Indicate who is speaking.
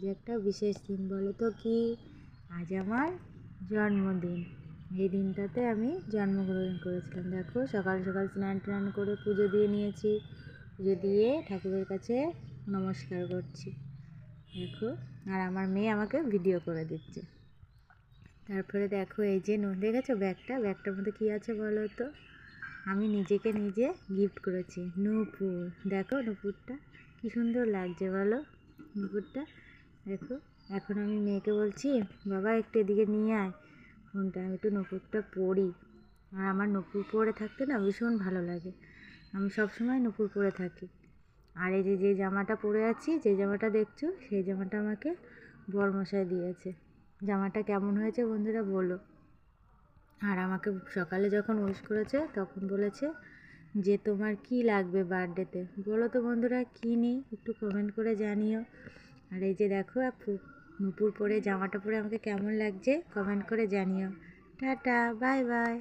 Speaker 1: আজ একটা বিশেষ দিন, বলো তো কি? আজ আমার জন্মদিন। এই দিনটাতে আমি জন্মগ্রহণ করেছিলাম। দেখো, সকাল সকাল স্নান টান করে পুজো দিয়ে নিয়েছি। পুজো দিয়ে ঠাকুরের কাছে নমস্কার করছি। দেখো, আর আমার মেয়ে আমাকে ভিডিও করে দিচ্ছে। তারপরে দেখো, এই যে দেখেছো ব্যাগটার মধ্যে কী আছে বলো তো? আমি নিজেকে নিজে গিফট করেছি নূপুর। দেখো নূপুরটা কী সুন্দর লাগছে বলো, নূপুরটা দেখো। এখন আমি মেয়েকে বলছি, বাবা একটু এদিকে নিয়ে আয় ফোনটা, আমি একটু নূপুরটা পরি। আর আমার নূপুর পরে থাকতে না ভীষণ ভালো লাগে, আমি সবসময় নূপুর পরে থাকি। আর এই যে জামাটা পরে আছি, যে জামাটা দেখছো, সেই জামাটা আমাকে বরমশাই দিয়েছে। জামাটা কেমন হয়েছে বন্ধুরা বলো। আর আমাকে সকালে যখন উইশ করেছে তখন বলেছে যে তোমার কি লাগবে বার্থডেতে, বলো তো বন্ধুরা কী নিই, একটু কমেন্ট করে জানিও। আর এই যে দেখো, নূপুর পরে জামাটা পরে আমাকে কেমন লাগছে কমেন্ট করে জানিও। Tata, bye bye.